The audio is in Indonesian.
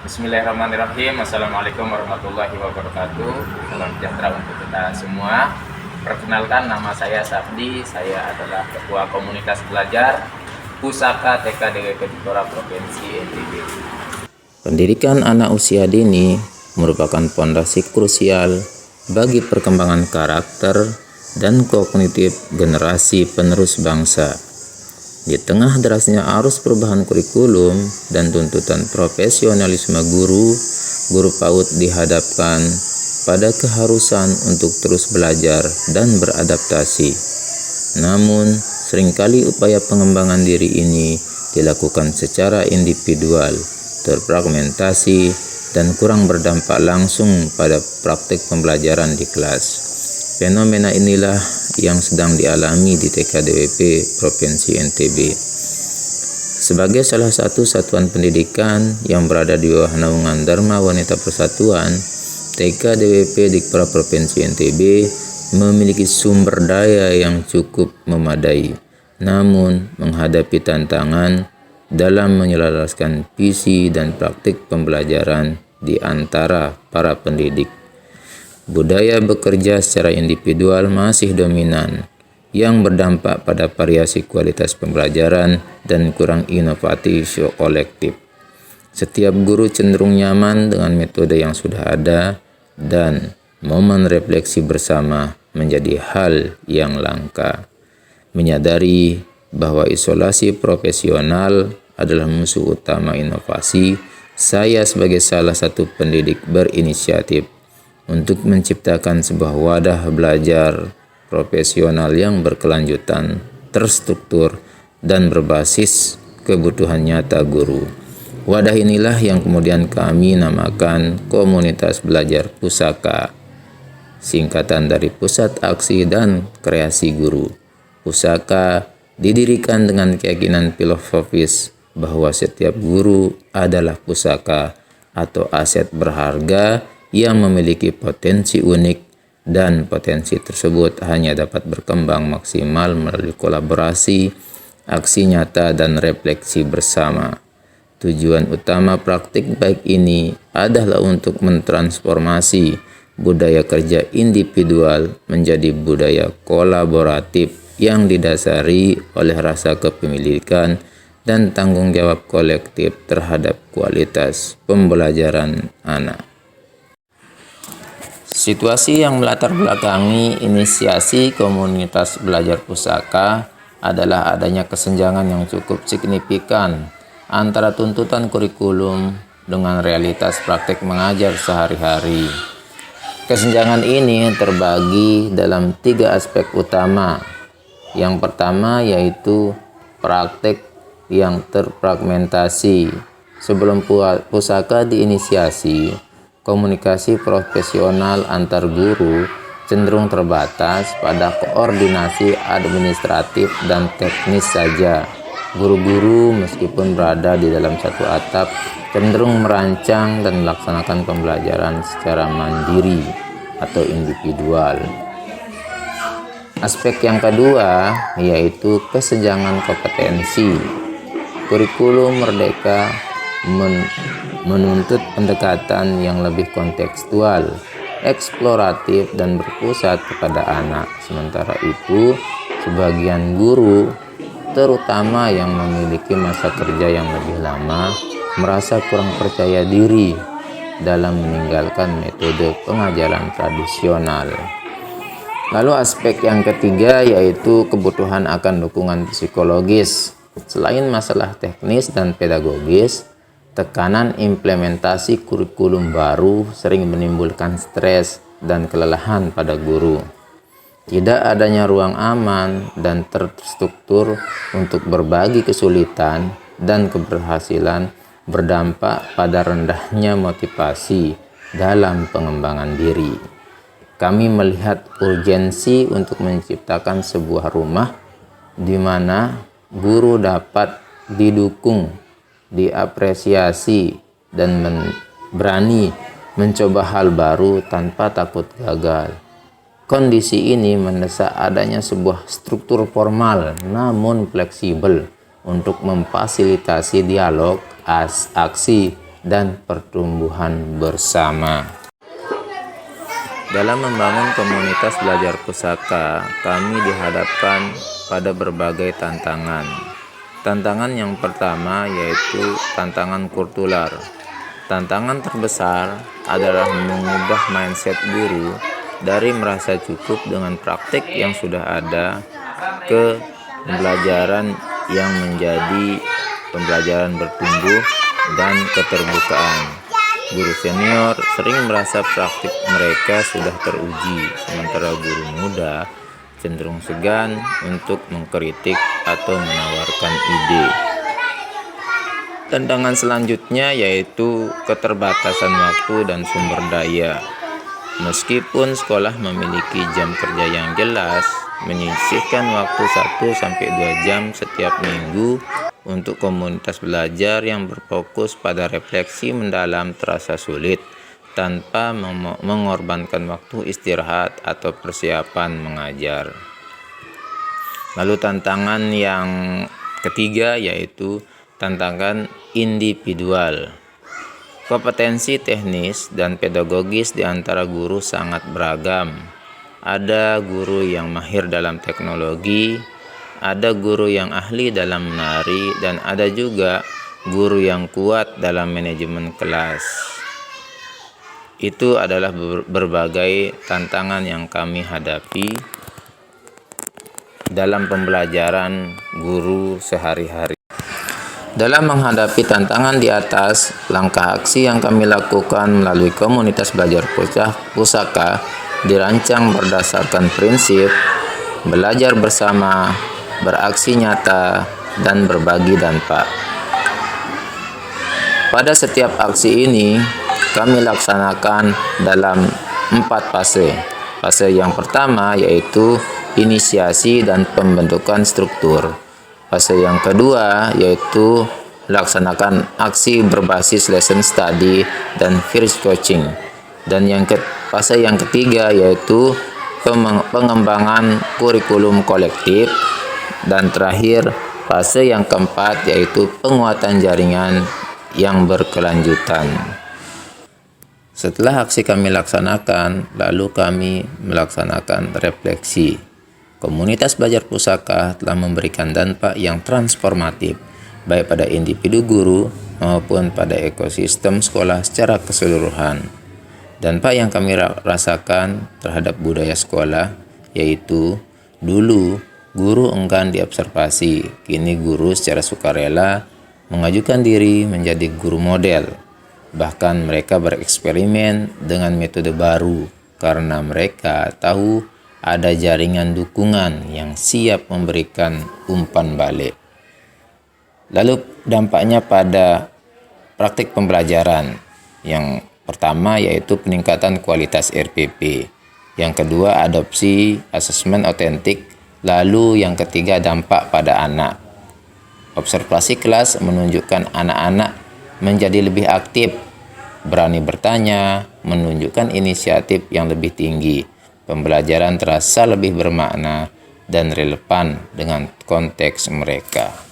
Bismillahirrahmanirrahim. Assalamualaikum warahmatullahi wabarakatuh. Salam sejahtera untuk kita semua. Perkenalkan, nama saya Sabdi. Saya adalah Ketua Komunitas Belajar Pusaka TK DWP Dikora Provinsi NTB. Pendidikan anak usia dini merupakan fondasi krusial bagi perkembangan karakter dan kognitif generasi penerus bangsa. Di tengah derasnya arus perubahan kurikulum dan tuntutan profesionalisme guru PAUD dihadapkan pada keharusan untuk terus belajar dan beradaptasi. Namun, seringkali upaya pengembangan diri ini dilakukan secara individual, terfragmentasi, dan kurang berdampak langsung pada praktik pembelajaran di kelas. Fenomena inilah yang sedang dialami di TK DWP Provinsi NTB. Sebagai salah satu satuan pendidikan yang berada di bawah naungan Dharma Wanita Persatuan, TK DWP Dikora Provinsi NTB memiliki sumber daya yang cukup memadai, namun menghadapi tantangan dalam menyelaraskan visi dan praktik pembelajaran di antara para pendidik. Budaya bekerja secara individual masih dominan, yang berdampak pada variasi kualitas pembelajaran dan kurang inovatif kolektif. Setiap guru cenderung nyaman dengan metode yang sudah ada, dan momen refleksi bersama menjadi hal yang langka. Menyadari bahwa isolasi profesional adalah musuh utama inovasi, saya sebagai salah satu pendidik berinisiatif untuk menciptakan sebuah wadah belajar profesional yang berkelanjutan, terstruktur, dan berbasis kebutuhan nyata guru. Wadah inilah yang kemudian kami namakan Komunitas Belajar Pusaka, singkatan dari Pusat Aksi dan Kreasi Guru. Pusaka didirikan dengan keyakinan filosofis bahwa setiap guru adalah pusaka atau aset berharga yang memiliki potensi unik, dan potensi tersebut hanya dapat berkembang maksimal melalui kolaborasi, aksi nyata, dan refleksi bersama. Tujuan utama praktik baik ini adalah untuk mentransformasi budaya kerja individual menjadi budaya kolaboratif yang didasari oleh rasa kepemilikan dan tanggung jawab kolektif terhadap kualitas pembelajaran anak. Situasi yang melatar belakangi inisiasi komunitas belajar pusaka adalah adanya kesenjangan yang cukup signifikan antara tuntutan kurikulum dengan realitas praktik mengajar sehari-hari. Kesenjangan ini terbagi dalam 3 aspek utama. Yang pertama yaitu praktik yang terfragmentasi. Sebelum pusaka diinisiasi, komunikasi profesional antar guru cenderung terbatas pada koordinasi administratif dan teknis saja. Guru-guru meskipun berada di dalam satu atap cenderung merancang dan melaksanakan pembelajaran secara mandiri atau individual. Aspek yang kedua yaitu kesenjangan kompetensi. Kurikulum merdeka menuntut pendekatan yang lebih kontekstual, eksploratif, dan berpusat kepada anak. Sementara itu, sebagian guru, terutama yang memiliki masa kerja yang lebih lama, merasa kurang percaya diri dalam meninggalkan metode pengajaran tradisional. Lalu aspek yang ketiga yaitu kebutuhan akan dukungan psikologis. Selain masalah teknis dan pedagogis, tekanan implementasi kurikulum baru sering menimbulkan stres dan kelelahan pada guru. Tidak adanya ruang aman dan terstruktur untuk berbagi kesulitan dan keberhasilan berdampak pada rendahnya motivasi dalam pengembangan diri. Kami melihat urgensi untuk menciptakan sebuah rumah di mana guru dapat didukung, diapresiasi, dan berani mencoba hal baru tanpa takut gagal. Kondisi ini mendesak adanya sebuah struktur formal namun fleksibel untuk memfasilitasi dialog, aksi, dan pertumbuhan bersama. Dalam membangun komunitas belajar pusaka, kami dihadapkan pada berbagai tantangan. Tantangan yang pertama yaitu tantangan kultural. Tantangan terbesar adalah mengubah mindset guru dari merasa cukup dengan praktik yang sudah ada ke pembelajaran yang menjadi pembelajaran bertumbuh dan keterbukaan. Guru senior sering merasa praktik mereka sudah teruji, sementara guru muda cenderung segan untuk mengkritik atau menawarkan ide. Tantangan selanjutnya yaitu keterbatasan waktu dan sumber daya. Meskipun sekolah memiliki jam kerja yang jelas, menyisihkan waktu 1-2 jam setiap minggu untuk komunitas belajar yang berfokus pada refleksi mendalam terasa sulit tanpa mengorbankan waktu istirahat atau persiapan mengajar. Lalu tantangan yang ketiga yaitu tantangan individual. Kompetensi teknis dan pedagogis di antara guru sangat beragam. Ada guru yang mahir dalam teknologi, ada guru yang ahli dalam menari, dan ada juga guru yang kuat dalam manajemen kelas. Itu adalah berbagai tantangan yang kami hadapi dalam pembelajaran guru sehari-hari. Dalam menghadapi tantangan di atas, langkah aksi yang kami lakukan melalui komunitas belajar pusaka dirancang berdasarkan prinsip belajar bersama, beraksi nyata, dan berbagi dampak. Pada setiap aksi ini, kami laksanakan dalam 4 fase. Fase yang pertama yaitu inisiasi dan pembentukan struktur. Fase yang kedua yaitu laksanakan aksi berbasis lesson study dan first coaching. Dan fase yang ketiga yaitu pengembangan kurikulum kolektif. Dan terakhir, fase yang keempat yaitu penguatan jaringan yang berkelanjutan. Setelah aksi kami laksanakan, lalu kami melaksanakan refleksi. Komunitas belajar pusaka telah memberikan dampak yang transformatif, baik pada individu guru maupun pada ekosistem sekolah secara keseluruhan. Dampak yang kami rasakan terhadap budaya sekolah yaitu dulu guru enggan diobservasi, kini guru secara sukarela mengajukan diri menjadi guru model. Bahkan mereka bereksperimen dengan metode baru karena mereka tahu ada jaringan dukungan yang siap memberikan umpan balik. Lalu dampaknya pada praktik pembelajaran. Yang pertama yaitu peningkatan kualitas RPP. Yang kedua adopsi asesmen otentik. Lalu yang ketiga dampak pada anak. Observasi kelas menunjukkan anak-anak menjadi lebih aktif, berani bertanya, menunjukkan inisiatif yang lebih tinggi. Pembelajaran terasa lebih bermakna dan relevan dengan konteks mereka.